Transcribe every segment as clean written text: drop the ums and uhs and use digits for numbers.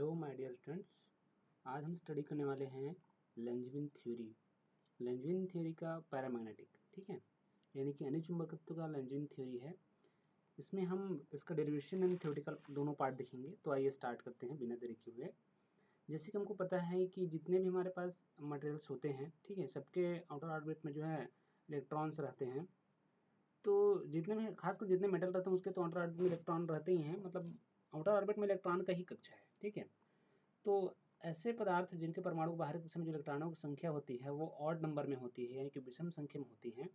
Hello my dear students, आज हम study करने वाले हैं लेंजविन थ्योरी का पैरामैग्नेटिक। ठीक है, यानी कि अनिचुंबकत्व का लेंजविन थ्योरी है। इसमें हम इसका डेरिवेशन एंड थ्योरेटिकल दोनों पार्ट देखेंगे। तो आइए स्टार्ट करते हैं बिना देरी किए हुए। जैसे कि हमको पता है कि जितने भी हमारे पास मटेरियल्स होते हैं, ठीक है, सबके आउटर ऑर्बिट में जो है इलेक्ट्रॉन्स रहते हैं। तो जितने भी खासकर जितने मेटल रहते हैं उसके तो आउटर ऑर्बिट में इलेक्ट्रॉन रहते ही हैं, मतलब आउटर ऑर्बिट में इलेक्ट्रॉन का ही कक्षा है। ठीक है, तो ऐसे पदार्थ जिनके परमाणु बाहर के समय जो इलेक्ट्रॉनों की संख्या होती है वो ऑड नंबर में होती है, यानी कि विषम संख्या में होती है।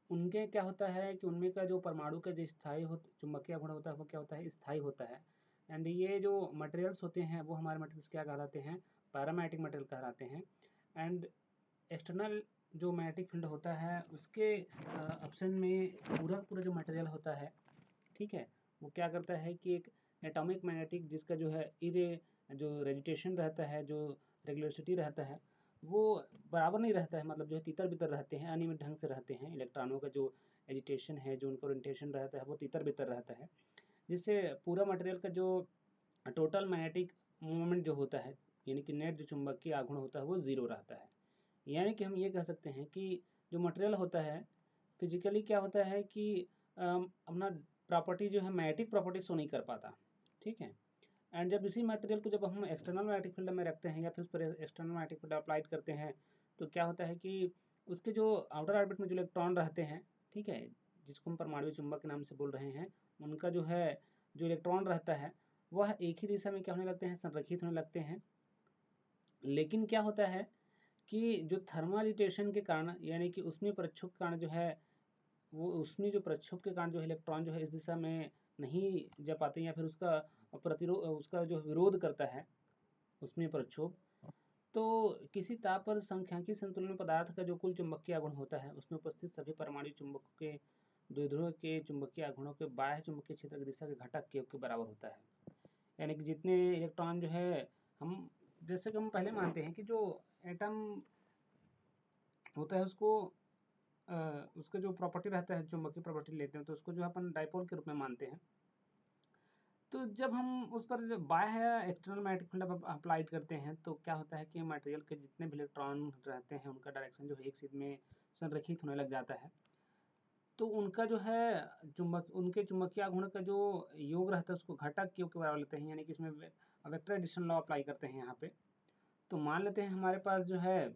उनके क्या होता है कि उनमें का जो परमाणु का जो स्थायी चुंबकीय गुण होता है वो क्या होता है, स्थायी होता है। एंड ये जो मटेरियल्स होते हैं वो हमारे मटेरियल्स क्या कहलाते हैं, पैरामैग्नेटिक मटेरियल कहलाते हैं। एंड एक्सटर्नल जो मैग्नेटिक फील्ड होता है उसके ऑप्शन में पूरा जो मटेरियल होता है, ठीक है, वो क्या करता है कि एक एटॉमिक मैग्नेटिक जिसका जो है जो रेजिटेशन रहता है, जो रेगुलरिटी रहता है, वो बराबर नहीं रहता है, मतलब जो है तितर बितर रहते हैं, अनियमित ढंग से रहते हैं। इलेक्ट्रॉनों का जो एजिटेशन है, जो उनका ओरिएंटेशन रहता है वो तितर बितर रहता है, जिससे पूरा मटेरियल का जो टोटल मैग्नेटिक मूवमेंट जो होता है, यानी कि नेट जो चुंबकीय आघूर्ण होता है वो जीरो रहता है। यानी कि हम ये कह सकते हैं कि जो मटेरियल होता है फिजिकली क्या होता है कि अपना प्रॉपर्टी जो है मैग्नेटिक प्रॉपर्टी शो नहीं कर पाता। ठीक है, एंड जब इसी मटेरियल को जब हम एक्सटर्नल मैग्नेटिक फील्ड में रखते हैं या फिर उस पर एक्सटर्नल मैग्नेटिक फील्ड अप्लाइड करते हैं, तो क्या होता है कि उसके जो आउटर ऑर्बिट में जो इलेक्ट्रॉन रहते हैं, ठीक है, जिसको हम परमाणु चुंबक के नाम से बोल रहे हैं, उनका जो है जो इलेक्ट्रॉन रहता है वह एक ही दिशा में क्या होने लगते हैं, संरक्षित होने लगते हैं। लेकिन क्या होता है कि जो थर्मल इटेशन के कारण, यानी कि उसमें प्रक्षोभ के कारण जो है, वो उसमें जो प्रक्षोभ के कारण जो है इलेक्ट्रॉन जो है इस दिशा में नहीं जा पाते, या फिर उसका प्रतिरोध, उसका जो विरोध करता है उसमें प्रक्षोभ। तो किसी ताप पर सांख्यिकी संतुलन पदार्थ का जो कुल चुंबकीय आघूर्ण होता है उसमें उपस्थित सभी परमाणु चुंबकों के द्विध्रुव के चुंबकीय आघूर्णों के बाह्य चुंबकीय क्षेत्र की दिशा के घटक के बराबर होता है। यानी कि जितने इलेक्ट्रॉन जो है, हम जैसे कि हम पहले मानते हैं कि जो एटम होता है उसको उसका जो प्रॉपर्टी रहता है, चुंबकीय प्रॉपर्टी लेते हैं तो उसको जो अपन डाइपोल के रूप में मानते हैं। तो जब हम उस पर बाह्य एक्सटर्नल मैग्नेटिक फील्ड अप्लाइड करते हैं तो क्या होता है कि मटेरियल के जितने भी इलेक्ट्रॉन रहते हैं उनका डायरेक्शन जो है एक सीध में संरेखित होने लग जाता है। तो उनका जो है उनके चुंबकीय आघूर्ण का जो योग रहता है उसको घटक योग के बराबर लेते हैं, यानी कि इसमें वेक्टर एडिशन लॉ अप्लाई करते हैं यहाँ पे। तो मान लेते हैं हमारे पास जो है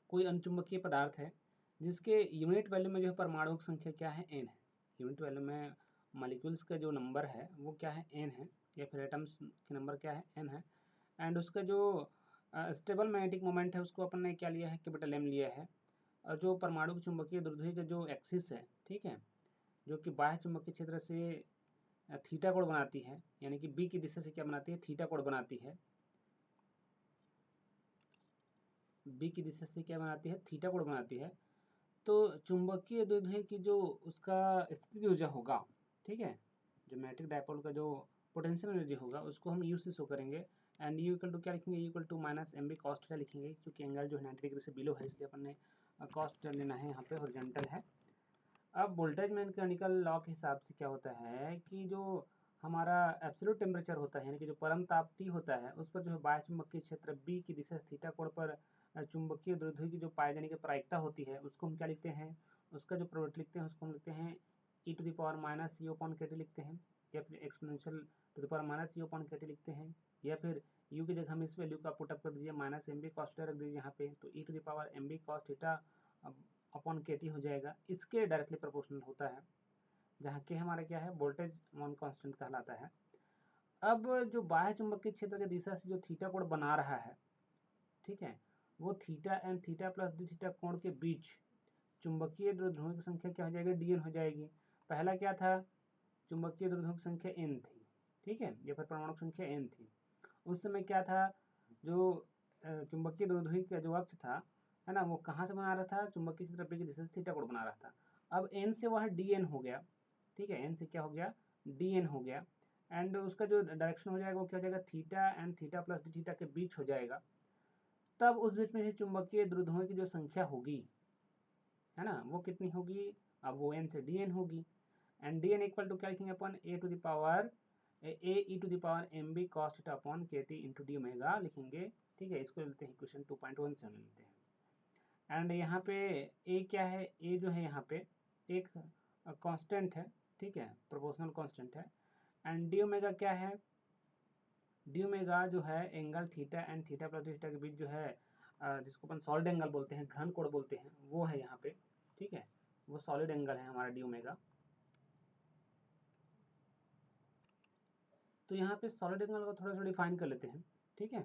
कोई अनचुंबकीय पदार्थ है जिसके यूनिट वैल्यू में जो है परमाणु की संख्या क्या है, n है। यूनिट वैल्यू में मॉलिक्यूल्स का जो नंबर है वो क्या है, n है, या फिर एटम्स के नंबर क्या है, n है। एंड उसका जो स्टेबल मैग्नेटिक मोमेंट है उसको अपन ने क्या लिया है, कैपिटल M लिया है। और जो परमाणु की चुंबकीय द्विध्रुवी का जो एक्सिस है, ठीक है, जो कि बाह्य चुंबकीय क्षेत्र से थीटा कोण बनाती है, यानी कि B की दिशा से क्या बनाती है, थीटा कोण बनाती है। B की दिशा से क्या बनाती है, थीटा कोण बनाती है। तो चुंबकीय द्विध्रुवी की जो उसका स्थिति ऊर्जा होगा, ठीक है, जो मैग्नेटिक डायपोल का जो पोटेंशियल एनर्जी होगा उसको हम यू से शो करेंगे। एंड यू इक्वल टू क्या लिखेंगे, U equal to minus M B cos theta लिखेंगे, क्योंकि एंगल जो है 90 डिग्री से बिलो है इसलिए अपन ने कॉस थीटा लेना है, यहाँ पे हॉरिजॉन्टल है। अब वोल्टेज मैकेनिकल लॉ के हिसाब से क्या होता है कि जो हमारा एब्सोल्यूट टेम्परेचर होता है, यानी कि जो परम ताप T होता है, उस पर जो है बाह्य चुंबकीय क्षेत्र B की दिशा थीटा कोण पर चुंबकीय द्विध्रुवी की जो पाए जाने की प्रायिकता होती है उसको हम क्या लिखते हैं, उसका जो प्रोबेबिलिटी लिखते हैं उसको हम लिखते हैं e to the power minus u upon kt लिखते हैं, या फिर exponential to the power minus u upon kt लिखते हैं, या फिर u की जगह हम इस वैल्यू का पुटअप कर दीजिए, minus M B cos theta रख दीजिए यहाँ पे, तो e to the power M B cos theta upon kt हो जाएगा। इसके डायरेक्टली प्रोपोर्शनल होता है, जहाँ के हमारा क्या है, वोल्टेज मॉन कांस्टेंट कहलाता है। अब जो बाह्य चुंबकीय क्षेत्र की दिशा से जो थीटा कोण बना रहा है, ठीक है, वो theta and theta plus D theta कोण के बीच चुंबकीय द्विध्रुवों की संख्या क्या हो जाएगी, dn हो जाएगी। पहला क्या था, चुंबकीय द्विध्रुवों की संख्या n थी, ठीक है, या फिर परमाणु की संख्या n थी। उस समय क्या था, जो चुंबकीय द्विध्रुवी का जो अक्ष था, है ना, वो कहाँ से बना रहा था, चुंबकीय क्षेत्र p की दिशा से थीटा कोण बना रहा था। अब n से वह dn हो गया, ठीक है, n से क्या हो गया, dn हो गया। एंड उसका जो डायरेक्शन हो जाएगा वो क्या हो जाएगा, theta and theta plus D theta के बीच हो जाएगा। तब उस बीच में से चुंबकीय द्विध्रुवों की जो संख्या होगी, है ना, वो कितनी होगी, अब वो n से dn होगी। एंड dn इक्वल टू क्या लिखेंगे अपन, a to the power A E to the power M B cos theta upon K T into D omega लिखेंगे। ठीक है, इसको लेते हैं इक्वेशन 2.17 लेते हैं। एंड यहाँ पे ए क्या है, ए जो है यहाँ पे एक कांस्टेंट है, ठीक है, प्रोपोर्शनल कांस्टेंट है। एंड डी ओमेगा क्या है, डी ओमेगा जो है angle theta and theta plus theta के बीच जो है जिसको अपन सॉलिड एंगल बोलते हैं, घन कोण बोलते हैं, वो है यहाँ पे। ठीक है, वो सॉलिड एंगल है हमारा डी ओमेगा। तो यहाँ पे सॉलिड एंगल को थोड़ा सा डिफाइन कर लेते हैं। ठीक है,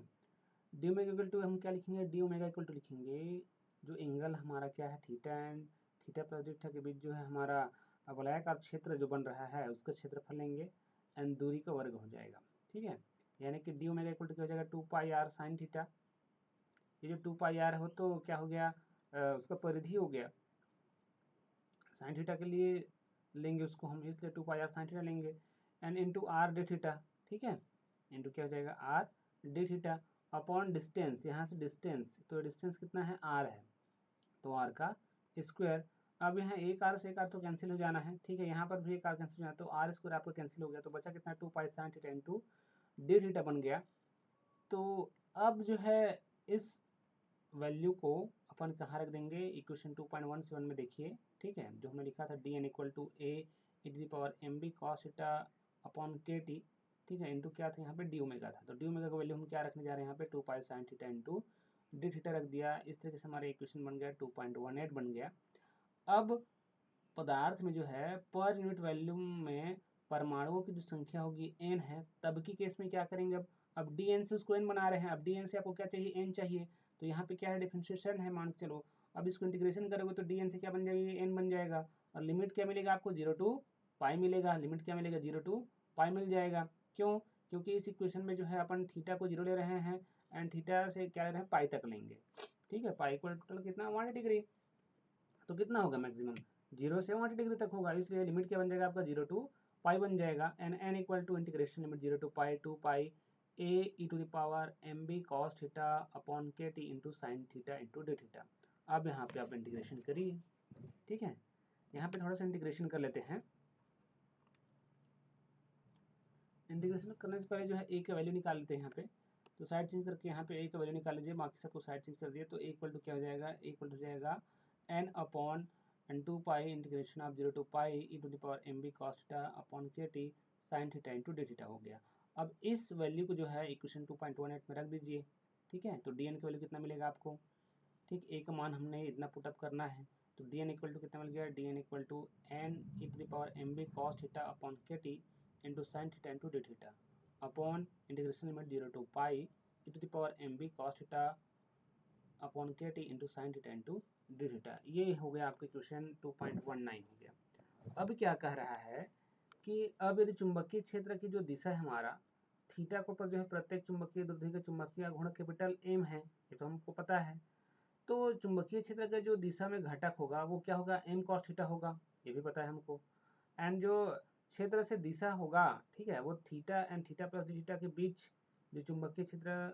डी ओमेगा इक्वल टू हम क्या लिखेंगे, डी ओमेगा इक्वल टू लिखेंगे जो एंगल हमारा क्या है theta and theta plus theta के बीच जो है हमारा वलयाकार क्षेत्र जो बन रहा है उसका क्षेत्रफल लेंगे एंड दूरी का वर्ग हो जाएगा। ठीक है, यानी कि डी ओमेगा इक्वल टू क्या हो जाएगा 2 पाई आर साइन थीटा। ये जो 2 पाई आर हो तो क्या हो गया, उसका परिधि हो गया। साइन थीटा के लिए लेंगे उसको हम, इसलिए 2 पाई आर साइन थीटा लेंगे and into R D theta. ठीक है, इंटू क्या हो जाएगा R D theta upon distance, यहाँ से डिस्टेंस, तो डिस्टेंस कितना है आर है, तो आर का स्क्वायर। अब यहाँ एक आर से एक आर तो कैंसिल हो जाना है। ठीक है, यहाँ पर भी एक आर कैंसिल हो जाना, तो आर स्क्वायर आपको कैंसिल हो गया, तो बचा कितना 2 pi sine theta into D theta बन गया। तो अब जो है इस वैल्यू को अपन कहाँ रख देंगे, इक्वेशन 2.17 में देखिए। ठीक है, जो हमने लिखा था D N equal to A E to the power M B cos theta upon K T. ठीक है, इंटू क्या था यहाँ पे डी ओमेगा था, तो डी ओमेगा का वैल्यू हम क्या रखने जा रहे हैं यहाँ पे 2 pi sine theta into D theta रख दिया। इस तरीके से हमारा इक्वेशन बन गया 2.18 बन गया। अब पदार्थ में जो है पर यूनिट वॉल्यूम में परमाणुओं की जो संख्या होगी n है, तब की केस में क्या करेंगे, अब dn से उसको n बना रहे हैं, अब dn से आपको क्या चाहिए, n चाहिए, तो यहाँ पे क्या है डिफरेंशिएशन है, मान चलो अब इसको इंटीग्रेशन करोगे तो dn से क्या बन जाएगा, n बन जाएगा। और लिमिट क्या मिलेगा आपको 0 to पाई मिलेगा, लिमिट क्या मिलेगा 0 to पाई मिल जाएगा। क्यों, क्योंकि इस इक्वेशन में जो है अपन थीटा को 0 ले रहे हैं एंड थीटा से क्या ले रहे हैं पाई तक लेंगे। ठीक है, पाई इक्वल टोटल कितना 180 डिग्री, तो कितना होगा मैक्सिमम 0 से 180 डिग्री तक होगा, इसलिए लिमिट क्या बन जाएगा आपका 0 to पाई बन जाएगा। N N equal to integration limit 0 to pi 2 pi A E to the power M B cos theta upon K T into sine theta into D theta. अब यहाँ पे आप इंटीग्रेशन करिए। ठीक है, यहाँ पे थोड़ा सा इंटीग्रेशन कर लेते हैं। इंटीग्रेशन करने से पहले जो है ए का वैल्यू निकाल लेते हैं यहाँ पे, तो साइड चेंज करके यहाँ पे ए का वैल्यू निकाल लीजिए, बाकी सबको साइड चेंज कर दिए, तो ए इक्वल टू क्या हो जाएगा, ए इक्वल टू हो जाएगा N upon N 2 pi integration of 0 to pi E to the power M B cos theta upon K T sine theta into D theta हो गया। अब इस वैल्यू को जो है इक्वेशन 2.18 में रख दीजिए। ठीक है, तो डी एन की वैल्यू कितना मिलेगा आपको, ठीक, ए का मान हमने इतना पुटअप करना है, तो डी एन इक्वल टू कितना मिल गया, D N equal to N E to the power M B cos theta upon K T into sine theta into D theta upon integration limit 0 to pi E to the power M B cos theta upon K T into sine theta into D theta. ये हो गया आपका question 2.19 हो गया। अब क्या कह रहा है कि अब यदि चुंबकीय क्षेत्र की जो दिशा है हमारा थीटा कोण पर जो है प्रत्येक चुंबकीय द्विध्रुव का चुंबकीय गुण कैपिटल एम है, ये तो हमको पता है। तो चुंबकीय क्षेत्र का जो दिशा में घटक होगा वो क्या होगा, एम कॉस थीटा होगा, ये भी पता है हमको। एंड जो क्षेत्र से दिशा होगा, ठीक है, वो theta and theta plus D theta के बीच जो चुंबकीय क्षेत्र,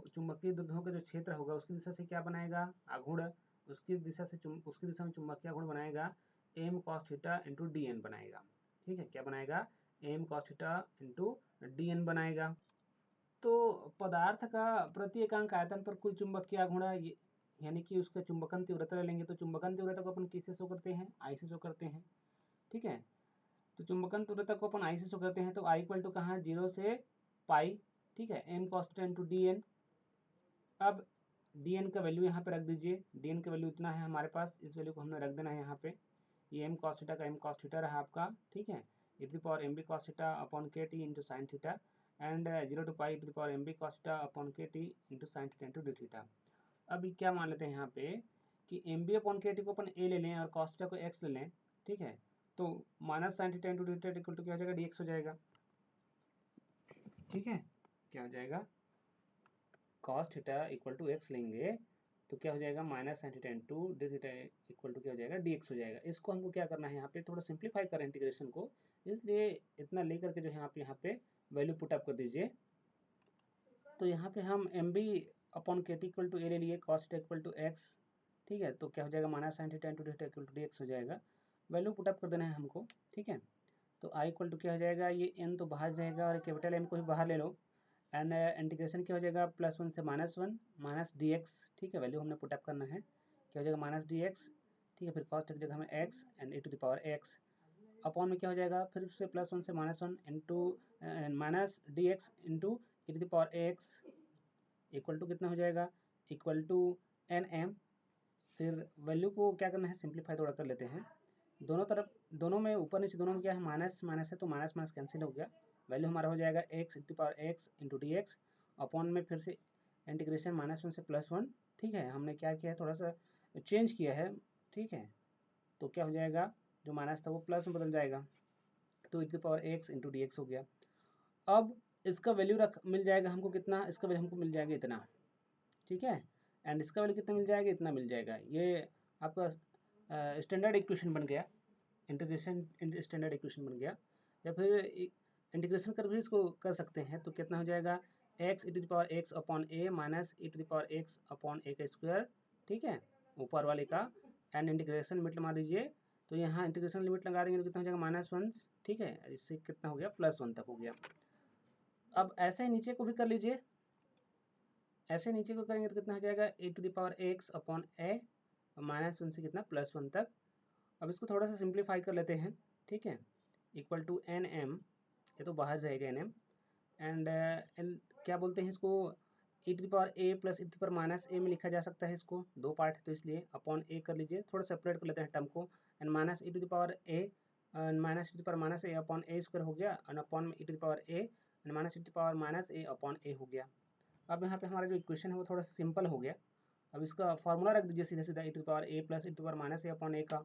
चुंबकीय द्विध्रुवों का जो क्षेत्र होगा उसकी दिशा से क्या बनाएगा आघूर्ण, उसकी दिशा से उसकी दिशा में चुंबकीय आघूर्ण बनाएगा M cos theta into D N बनाएगा। ठीक है, क्या बनाएगा, M cos theta into D N बनाएगा। तो पदार्थ का प्रति एकांक आयतन पर कुल चुंबकीय आघूर्ण यानी कि उसका चुंबकन तीव्रता ले लेंगे, तो चुंबकन तीव्रता को अपन किससे शो करते हैं, आई से शो करते हैं। ठीक है, तो चुंबकन तीव्रता को अपन आई से शो करते हैं, तो आई इक्वल टू कहाँ 0 से पाई। ठीक है, M cos theta into D N. अब डी एन का वैल्यू यहाँ पे रख दीजिए, डी एन का वैल्यू इतना है हमारे पास, इस वैल्यू को हमने रख देना है यहाँ पे। ये एम कॉस थीटा का एम कॉस थीटा रहा आपका। ठीक है, e to the power M B cos theta upon K T into sine theta and 0 to pi to the power M B cos theta upon K T into sine theta into D theta. अब क्या मान लेते हैं यहाँ पे कि M B upon K T को अपन ए ले लें और कॉस थीटा को एक्स ले लें। ठीक है, तो minus sine theta into D theta equal to क्या हो जाएगा, डी एक्स हो जाएगा। ठीक है, क्या हो जाएगा, cos theta equal to X लेंगे तो क्या हो जाएगा, minus sine theta into D theta equal to क्या हो जाएगा, डी एक्स हो जाएगा। इसको हमको क्या करना है यहाँ पे, थोड़ा सिंप्लीफाई करें इंटीग्रेशन को, इसलिए इतना लेकर के जो है आप यहाँ पे वैल्यू पुट अप कर दीजिए। तो यहाँ पे हम M B upon K T equal to A ले लिए, cos theta equal to X. ठीक है, तो क्या हो जाएगा, minus sine theta into D theta equal to D X हो जाएगा। वैल्यू पुट अप कर देना है हमको। ठीक है, तो आई इक्वल टू क्या हो जाएगा, ये n तो बाहर जाएगा और कैपिटल M को भी बाहर ले लो, एंड इंटीग्रेशन क्या हो जाएगा +1 से -1 माइनस डी एक्स, ठीक है, वैल्यू हमने पुटअप करना है, क्या हो जाएगा माइनस डी एक्स, ठीक है, फिर कॉस्ट की जगह हमें x एंड e⁻x अपॉन में क्या हो जाएगा फिर से +1 से -1 into minus D X into e⁻x equal to कितना हो जाएगा, इक्वल टू nm। फिर वैल्यू को क्या करना है, सिंप्लीफाई थोड़ा कर लेते हैं, दोनों तरफ, दोनों में ऊपर नीचे दोनों में क्या है माइनस माइनस है, तो माइनस माइनस कैंसिल हो गया, वैल्यू हमारा हो जाएगा x into D x upon में फिर से इंटीग्रेशन -1 से +1, ठीक है, हमने क्या किया है थोड़ा सा चेंज किया है, ठीक है, तो क्या हो जाएगा जो माइनस था वो प्लस में बदल जाएगा, तो e⁻x इंटू डी एक्स हो गया। अब इसका वैल्यू रख मिल जाएगा हमको कितना, इसका वैल्यू हमको मिल जाएगा इतना, ठीक है, एंड इसका वैल्यू कितना मिल जाएगा, इतना मिल जाएगा, ये आपका स्टैंडर्ड इक्वेशन बन गया, इंटीग्रेशन स्टैंडर्ड इक्वेशन बन गया, या फिर इंटीग्रेशन कर भी इसको कर सकते हैं, तो कितना हो जाएगा x upon a minus e⁻x upon a का स्क्वायर, ठीक है, ऊपर वाले का, एंड इंटीग्रेशन लिमिट लगा दीजिए, तो यहाँ इंटीग्रेशन लिमिट लगा देंगे तो कितना हो जाएगा -1, ठीक है, इससे कितना हो गया +1 तक हो गया। अब ऐसे ही नीचे को भी कर लीजिए, ऐसे नीचे को करेंगे तो कितना हो जाएगा e⁻x अपॉन a -1 से कितना +1 तक। अब इसको थोड़ा सा सिंप्लीफाई कर लेते हैं, ठीक है, इक्वल टू nm, ये तो बाहर रहेगा nm, एंड क्या बोलते हैं इसको, e⁻a प्लस e⁻a में लिखा जा सकता है, इसको दो पार्ट है तो इसलिए अपॉन a कर लीजिए, थोड़ा सेपरेट कर लेते हैं टर्म को, and minus e⁻a minus e⁻a upon a square हो गया, एंड अपॉन में e⁻a and minus e⁻a upon a हो गया। अब यहाँ पे हमारा जो इक्वेशन है वो थोड़ा सा सिंपल हो गया, अब इसका फॉर्मूला रख दीजिए सीधा सीधा e⁻a plus e⁻a upon a का,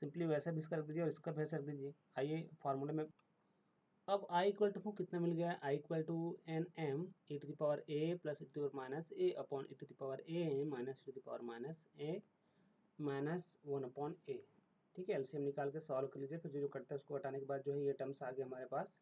सिंपली वैसा भी इसका रख दीजिए और इसका भी ऐसा रख दीजिए। आइए फार्मूले में, अब i इक्वल टू कितना मिल गया, i equal to nm e⁻a plus e⁻a upon e⁻a minus e⁻a minus 1 upon a, ठीक है, एलसीएम निकाल के सॉल्व कर लीजिए, फिर जो जो कटता है उसको हटाने के बाद जो है ये टर्म्स आ गए हमारे पास,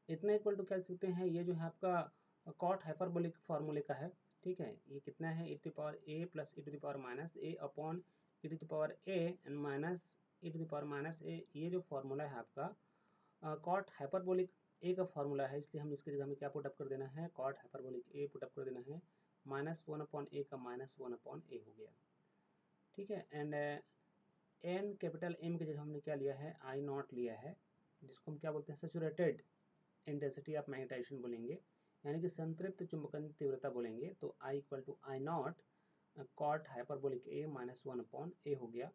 इतना इक्वल टू क्या कहते हैं, ये जो है आपका कॉट हाइपरबोलिक फार्मूले का है, ठीक है, ये कितना है e⁻a plus e⁻a upon e⁻a and minus e⁻a, ये जो फार्मूला है आपका कॉट हाइपरबोलिक ए का फार्मूला है, इसलिए हम इसकी जगह में क्या पुटअप कर देना है, कॉट हाइपरबोलिक ए पुटअप कर देना है, -1 अपॉन ए का -1 अपॉन ए हो गया, ठीक है, एंड एन कैपिटल एम की जगह हमने क्या लिया है, आई नॉट लिया है, जिसको हम क्या बोलते हैं सैचुरेटेड इंटेंसिटी ऑफ मैग्नेटाइजेशन बोलेंगे, यानी कि संतृप्त चुंबकन तीव्रता बोलेंगे, तो I equal to I naught cot hyperbolic A -1 upon A हो गया।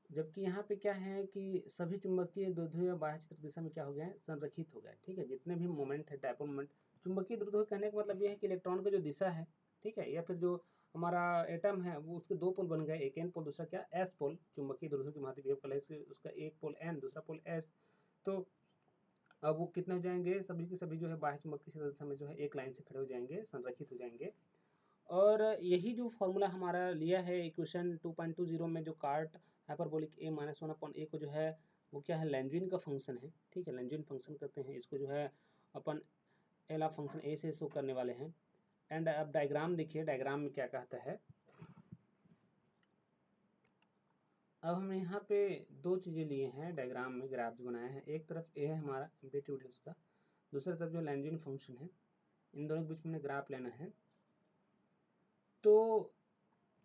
जबकि यहाँ पे क्या है कि सभी चुंबकीय द्विध्रुव बाह्य क्षेत्र दिशा में क्या हो गया है, संरक्षित हो गया है, ठीक है, जितने भी मोमेंट है डायपोल मोमेंट, चुंबकीय द्विध्रुव कहने का मतलब ये है कि इलेक्ट्रॉन का जो दिशा है, ठीक है, या फिर जो हमारा एटम है वो उसके दो पोल बन गए, एक एन पोल दूसरा क्या एस पोल, चुंबकीय द्विध्रुव की भांति बिहेव कर रहा है, उसका एक पोल एन दूसरा पोल एस, तो अब वो कितने हो जाएंगे, सभी के सभी जो है बाह्य चुंबकीय दिशा में जो है एक लाइन से खड़े हो जाएंगे, संरक्षित हो जाएंगे। और यही जो फॉर्मूला हमारा लिया है इक्वेशन 2.20 में, जो कार्ट हाइपरबोलिक ए -1 अपॉन ए को जो है वो क्या है, लैंगविन का फंक्शन है, ठीक है, लैंगविन फंक्शन कहते हैं इसको, जो है अपन एल ऑफ फंक्शन ए से शो करने वाले हैं। एंड अब डायग्राम देखिए, डायग्राम में क्या कहता है, अब हम यहाँ पे दो चीज़ें लिए हैं डायग्राम में, ग्राफ जो बनाया है, एक तरफ ए है हमारा एम्पलीट्यूड है उसका, दूसरी तरफ जो लैंगविन फंक्शन है, इन दोनों के बीच में ग्राफ लेना है। तो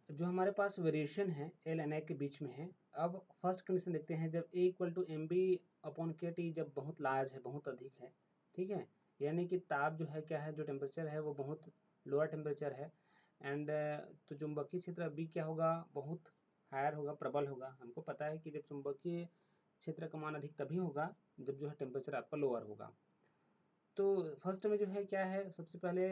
जो हमारे पास वेरिएशन है एल एन ए के बीच में है। अब फर्स्ट कंडीशन देखते हैं, जब A equal to M B upon K T जब बहुत लार्ज है, बहुत अधिक है, ठीक है, यानी कि ताप जो है क्या है, जो टेम्परेचर है वो बहुत लोअर टेम्परेचर है, एंड तो चुंबकीय क्षेत्र बी क्या होगा, बहुत हायर होगा, प्रबल होगा। हमको पता है कि जब चुंबकीय क्षेत्र का मान अधिक तभी होगा जब जो है टेम्परेचर आपका लोअर होगा। तो फर्स्ट में जो है क्या है, सबसे पहले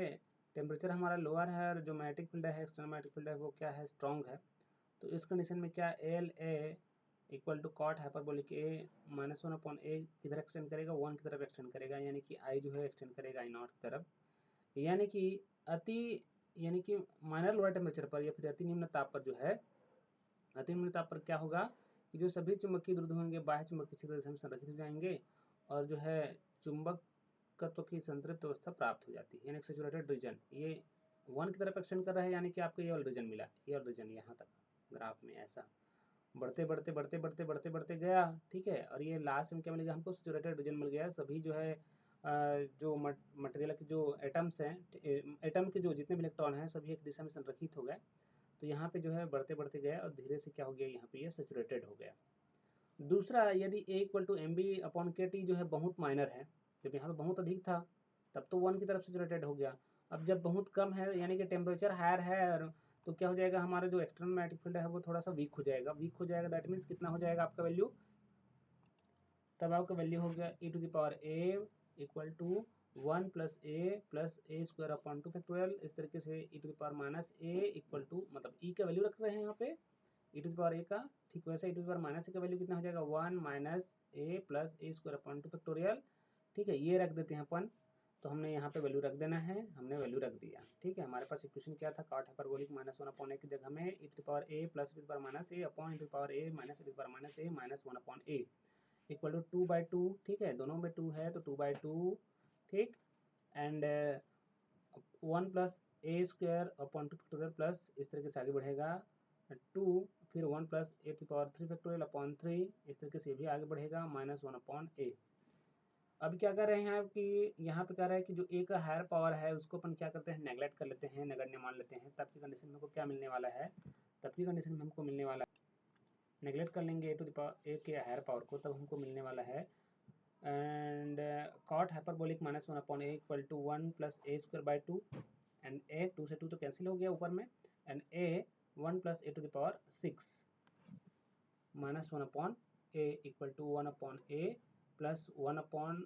टेम्परेचर हमारा लोअर है और जो मैग्नेटिक फील्ड है, एक्सटर्नल मैग्नेटिक फील्ड है वो क्या है, स्ट्रॉन्ग है। तो इस कंडीशन में क्या L A equal to cot hyperbolic A -1 upon A किधर एक्सटेंड करेगा, 1 की तरफ एक्सटेंड करेगा, यानी कि आई जो है एक्सटेंड करेगा आई नॉट की तरफ, यानी कि अति यानी कि माइनर लोअर टेम्परेचर पर या फिर अति निम्न ताप पर जो है, अति निम्न ताप पर क्या होगा कि जो सभी चुंबकीय द्रुव होंगे बाह्य चुंबकीय क्षेत्र में संरक्षित हो जाएंगे और जो है चुंबकत्व की संतृप्त अवस्था प्राप्त हो जाती है, यानी सैचुरेटेड रीजन, ये 1 की तरफ एक्सटेंड कर रहा है, यानी कि आपको ये वाला रीजन मिला, ये वाला रीजन यहाँ तक ग्राफ में ऐसा। बढ़ते बढ़ते बढ़ते बढ़ते बढ़ते बढ़ते गया, ठीक है। और ये लास्ट में क्या मिल गया हमको, सैचुरेटेड रीजन मिल गया। सभी जो है जो मटेरियल के जो एटम्स हैं, एटम के जो जितने भी इलेक्ट्रॉन हैं सभी एक दिशा में संरक्षित हो गए। तो यहाँ पे जो है बढ़ते बढ़ते गया और धीरे से क्या हो गया, यहाँ पे ये सैचुरेटेड हो गया। दूसरा, यदि A equal to M B upon K T जो है बहुत माइनर है, जब यहाँ पे बहुत अधिक था तब तो 1 की तरफ सैचुरेटेड हो गया। अब जब बहुत कम है यानी कि टेम्परेचर हायर है, तो क्या हो जाएगा, हमारा जो एक्सटर्नल मैग्नेटिक फील्ड है वो थोड़ा सा वीक हो जाएगा। वीक हो जाएगा दैट मीन्स कितना हो जाएगा आपका वैल्यू, तब आपका वैल्यू हो गया e to the power a equal to 1 plus A square upon 2 factorial. इस तरीके से e to the power minus a equal to, मतलब e का वैल्यू रख रहे हैं यहाँ पे e to the power a का, ठीक वैसे e to the power minus a का वैल्यू कितना हो जाएगा 1 minus a plus A square upon 2 factorial, ठीक है। ये रख देते हैं अपन, तो हमने यहाँ पे वैल्यू रख देना है, हमने वैल्यू रख दिया, ठीक है। हमारे पास इक्वेशन क्या था, cot hyperbolic minus 1 upon a की जगह में e to the power a plus e to the power minus a upon e to the power a minus e to the power minus a minus 1 upon a equal to 2/2, ठीक है। दोनों में 2 है तो 2/2, ठीक। And 1 plus A square upon 2 factorial plus, इस तरीके से आगे बढ़ेगा 2, फिर 1 plus A to power 3 factorial upon 3, इस तरीके से भी आगे बढ़ेगा माइनस 1 अपॉन ए। अब क्या कर रहे हैं कि यहाँ पे कह रहा है कि जो ए का हायर पावर है उसको अपन क्या करते हैं, नेगलेक्ट कर लेते हैं, नगण्य मान लेते हैं। तब की कंडीशन में हमको क्या मिलने वाला है, तब की कंडीशन में हमको मिलने वाला, नेगलेक्ट कर लेंगे ए टू द पावर ए के हायर पावर को, तब हमको मिलने वाला है and cot hyperbolic minus 1 upon a equal to 1 plus a square by 2 and a 2 से 2 तो कैंसिल हो गया ऊपर में, and a 1 plus a to the power 6 minus 1 upon a equal to 1 upon a plus 1 upon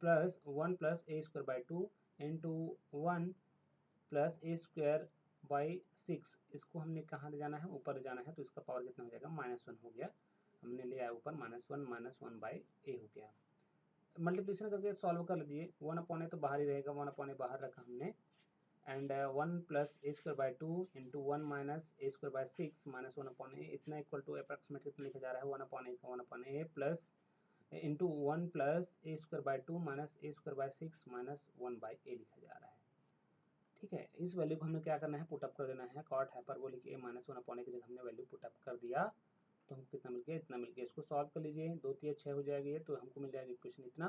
plus 1 plus a square by 2 into 1 plus A square by 6। इसको हमने कहाँ ले जाना है, ऊपर ले जाना है, तो इसका पावर कितना हो जाएगा -1 हो गया। हमने ले आया ऊपर -1 बाई ए हो गया। मल्टीप्लिकेशन करके सॉल्व कर लीजिए, 1 अपॉन ए तो बाहर ही रहेगा, 1 अपॉन ए बाहर रखा हमने, and 1 plus A square by 2 into 1 minus A square by 6 minus 1 upon A, इतना इक्वल टू अप्रॉक्सीमेट कितना लिखा जा रहा है 1 अपॉन ए का 1 upon A plus into 1 plus A square by 2 minus A square by 6 minus 1 by A लिखा जा रहा है, ठीक है। इस वैल्यू को हमने क्या करना है, पुटअप कर देना है। Cot hyperbolic A minus 1 upon ए की जगह हमने वैल्यू पुटअप कर दिया, तो हमको कितना मिल गया, इतना मिल गया। इसको सॉल्व कर लीजिए, 2 3 6 हो जाएगी, तो हमको मिल जाएगा इक्वेशन इतना,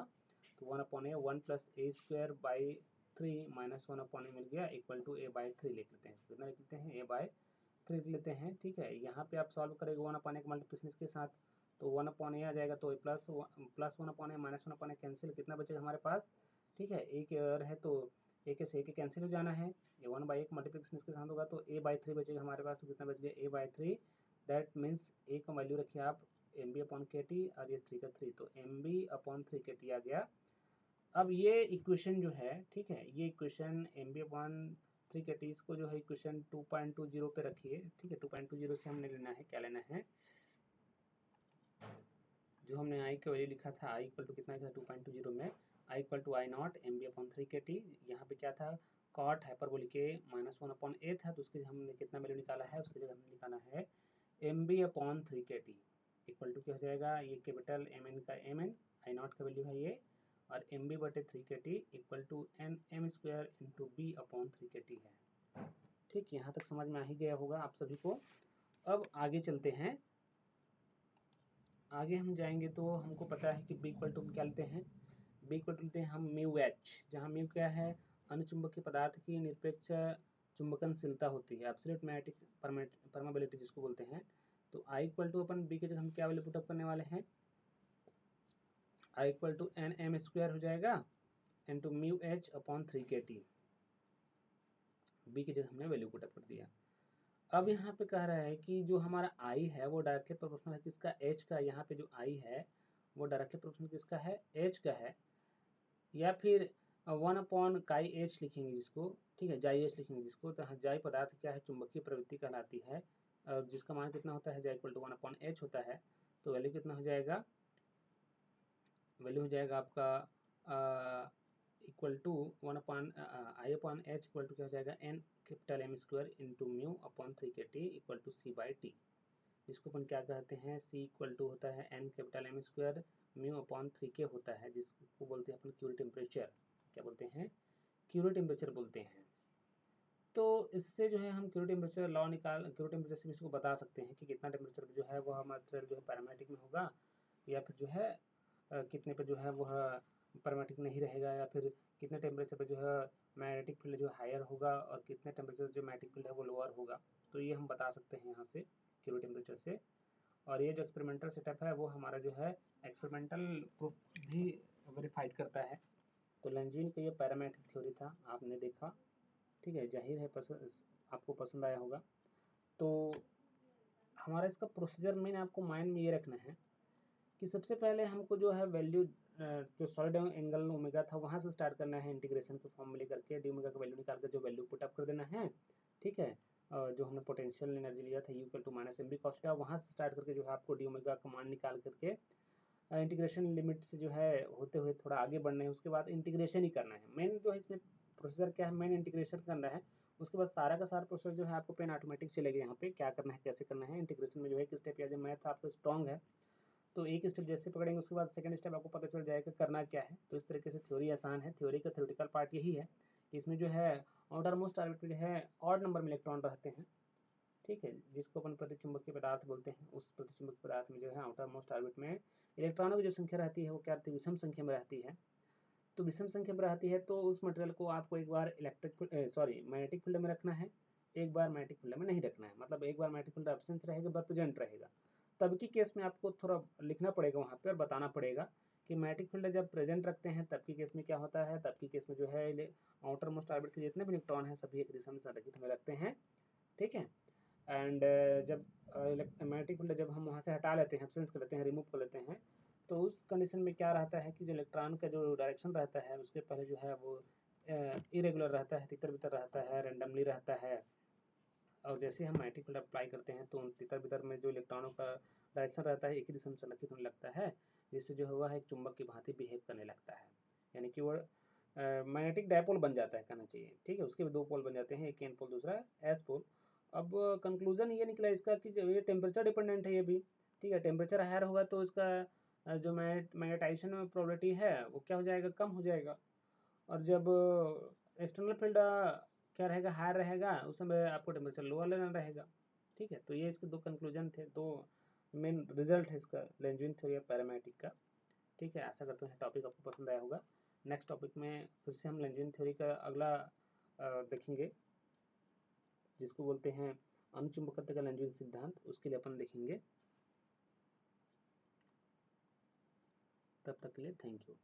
तो 1 upon A 1 plus A square by 3 minus 1 upon A मिल गया इक्वल टू ए बाई 3 लिख लेते हैं। कितना लिख लेते हैं, ए बाई 3 लिख लेते हैं, ठीक है। यहाँ पे आप सॉल्व करेंगे 1 अपॉन ए मल्टीप्लिकेशन इसके साथ, तो 1 अपॉन ए आ जाएगा, तो प्लस 1 अपॉन ए माइनस 1 अपॉन ए कैंसिल, कितना बचेगा हमारे पास, ठीक है। ए के और है तो ए के से ए के कैंसिल हो जाना है, ये 1 बाई 1 मल्टीप्लिकेशन इसके साथ होगा तो ए बाई 3 बचेगा हमारे पास, तो कितना बच गया, ए बाई 3। दैट मीन्स ए का वैल्यू रखिए आप M B upon K T, और ये 3 का 3, तो M B upon 3 K T आ गया। अब ये इक्वेशन जो है, ठीक है, ये equation M B upon 3 K T, इसको जो है इक्वेशन 2.20 पे रखिए, ठीक है। 2.20 से हमने लेना है, क्या लेना है, जो हमने आई का वैल्यू लिखा था, आई इक्वल टू कितना था 2.20 में, I equal to I naught M B upon 3 K T. यहाँ पे क्या था, cot hyperbolic A minus 1 upon A था, तो उसके हमने कितना वैल्यू निकाला है, उसकी जगह हमने निकाला है M B upon 3 K T equal to क्या हो जाएगा, ये कैपिटल एम एन का एम एन, आई नॉट का वैल्यू है ये, और एम बी बटे 3 K T equal to N M square into B upon 3 K T है, ठीक। यहाँ तक समझ में आ ही गया होगा आप सभी को। अब आगे चलते हैं, आगे हम जाएंगे तो हमको पता है कि बी इक्वल टू क्या लेते हैं, बी इक्वल टू लेते हैं हम म्यू एच, जहाँ म्यू क्या है, अनुचुंबकीय पदार्थ की निरपेक्ष चुंबकनशीलता होती है, एब्सोल्यूट मैग्नेटिक परमेबिलिटी जिसको बोलते हैं। तो आई इक्वल टू अपन बी के जगह हम क्या वैल्यू पुटअप करने वाले हैं, I equal to N M square हो जाएगा into mu H upon 3 K T, B की जगह हमने वैल्यू पुटअप कर दिया। अब यहाँ पे कह रहा है कि जो हमारा आई है वो डायरेक्टली प्रोपोर्शनल है किसका, एच का। यहाँ पे जो आई है वो डायरेक्टली प्रोपोर्शनल किसका है, एच का है, या फिर 1 अपॉन काई एच लिखेंगे जिसको, ठीक है, जाई एच लिखेंगे जिसको। तो जाई पदार्थ क्या है, चुंबकीय प्रवृत्ति कहलाती है, और जिसका मान कितना होता है, जाई इक्वल टू 1 अपॉन एच होता है। तो वैल्यू कितना हो जाएगा, वैल्यू हो जाएगा आपका equal to 1 upon I upon H equal to क्या हो जाएगा, N capital M square into mu upon 3 K T equal to C by T, जिसको अपन क्या कहते हैं, सी इक्वल टू होता है N capital M square mu upon 3 K होता है, जिसको बोलते हैं अपन क्यूरी टेम्परेचर, क्या बोलते हैं, क्यूरी टेम्परेचर बोलते हैं। तो इससे जो है हम क्यूरी टेम्परेचर लॉ निकाल क्यूरी टेम्परेचर से इसको बता सकते हैं कि कितना टेम्परेचर पे जो है वह मटेरियल जो है पैरामेटिक में होगा, या फिर जो है कितने पे जो है वह पैरामेटिक नहीं रहेगा, या फिर कितने टेम्परेचर पे जो है मैग्नेटिक फील्ड जो हायर होगा और कितने टेम्परेचर जो मैग्नेटिक फील्ड है वो लोअर होगा। तो ये हम बता सकते हैं यहाँ से क्यूरी टेम्परेचर से। और ये जो एक्सपेरिमेंटल सेटअप है वो हमारा जो है एक्सपेरिमेंटल प्रूफ भी वेरीफाइड करता है। तो लेंज़विन का ये पैरामेट्रिक थ्योरी था, आपने देखा, ठीक है, जाहिर है आपको पसंद आया होगा। तो हमारा इसका प्रोसीजर मेन आपको माइंड में ये रखना है कि सबसे पहले हमको जो है वैल्यू जो सॉलिड एंगल ओमेगा था वहाँ से स्टार्ट करना है, इंटीग्रेशन के फॉर्म में लेकर के डी ओमेगा का वैल्यू निकाल कर जो वैल्यू पुट अप कर देना है, ठीक है। जो हमने पोटेंशियल एनर्जी लिया था U = -mv cos थीटा, वहाँ से स्टार्ट करके जो है आपको डी ओमेगा का मान निकाल करके इंटीग्रेशन लिमिट से जो है होते हुए थोड़ा आगे बढ़ना है। उसके बाद इंटीग्रेशन ही करना है। मेन जो है इसमें प्रोसीजर क्या है, मेन इंटीग्रेशन करना है। उसके बाद सारा का सारा प्रोसेस जो है आपको पेन ऑटोमेटिक चलेगा यहाँ पे क्या करना है कैसे करना है। इंटीग्रेशन में जो है एक स्टेप या मैथ्स आपका स्ट्रॉन्ग है तो एक स्टेप जैसे पकड़ेंगे उसके बाद सेकंड स्टेप आपको पता चल जाएगा करना क्या है। तो इस तरीके से थ्योरी आसान है। थ्योरी का थ्योरेटिकल पार्ट यही है कि इसमें जो है आउटर मोस्ट ऑर्बिट पे जो है ऑड नंबर में इलेक्ट्रॉन रहते हैं, ठीक है, जिसको अपन प्रतिचुंबकीय पदार्थ बोलते हैं। उस प्रतिचुंबकीय पदार्थ में जो है आउटर मोस्ट ऑर्बिट में इलेक्ट्रॉनों की जो संख्या रहती है वो क्या रहती है, विषम संख्या में रहती है। तो विषम संख्या में रहती है तो उस मटेरियल को आपको एक बार मैग्नेटिक फील्ड में रखना है, एक बार मैग्नेटिक फील्ड में नहीं रखना है। मतलब एक बार मैग्नेटिक फील्ड एब्सेंस रहेगा, एक बार प्रेजेंट रहेगा। तब की केस में आपको थोड़ा लिखना पड़ेगा वहाँ पे और बताना पड़ेगा कि मैग्नेटिक फील्ड जब प्रेजेंट रखते हैं तब की केस में क्या होता है। तब की केस में जो है आउटर मोस्ट ऑर्बिट के जितने भी इलेक्ट्रॉन हैं सभी एक दिशा में संरेखित होने लगते हैं, ठीक है। एंड जब मैग्नेटिक फील्ड जब हम वहाँ से हटा लेते हैं, एब्सेंस कर लेते हैं, रिमूव कर लेते हैं, तो उस कंडीशन में क्या रहता है कि जो इलेक्ट्रॉन का जो डायरेक्शन रहता है उसके पहले जो है वो इरेगुलर रहता है, तितर बितर रहता है, रैंडमली रहता है। और जैसे हम मैग्नेटिक फील्ड अप्लाई करते हैं तो उन तितर बितर में जो इलेक्ट्रॉनों का डायरेक्शन रहता है एक ही दिशा में संरेखित होने लगता है, जिससे जो है वह एक चुंबक की भांति बिहेव करने लगता है। यानी कि वो मैग्नेटिक डायपोल बन जाता है कहना चाहिए, ठीक है। उसके भी दो पोल बन जाते हैं, एक एन पोल दूसरा एस पोल। अब कंक्लूजन ये निकला इसका कि जब ये टेम्परेचर डिपेंडेंट है ये भी, ठीक है। टेम्परेचर हायर होगा तो इसका जो मैग्नेटाइजेशन में प्रोबेबिलिटी है वो क्या हो जाएगा, कम हो जाएगा। और जब एक्सटर्नल फील्ड क्या रहेगा, हायर रहेगा, उस समय आपको टेम्परेचर लोअर लेना रहेगा, ठीक है। तो ये इसके दो कंक्लूजन थे, दो मेन रिजल्ट है इसका लेंज़विन थ्योरी ऑफ पैरामेटिक का, ठीक है। आशा करते हैं टॉपिक आपको पसंद आया होगा। नेक्स्ट टॉपिक में फिर से हम लेंज़विन थ्योरी का अगला देखेंगे जिसको बोलते हैं अनुचुंबकत्व का लेंज़विन सिद्धांत, उसके लिए अपन देखेंगे। तब तक के लिए थैंक यू।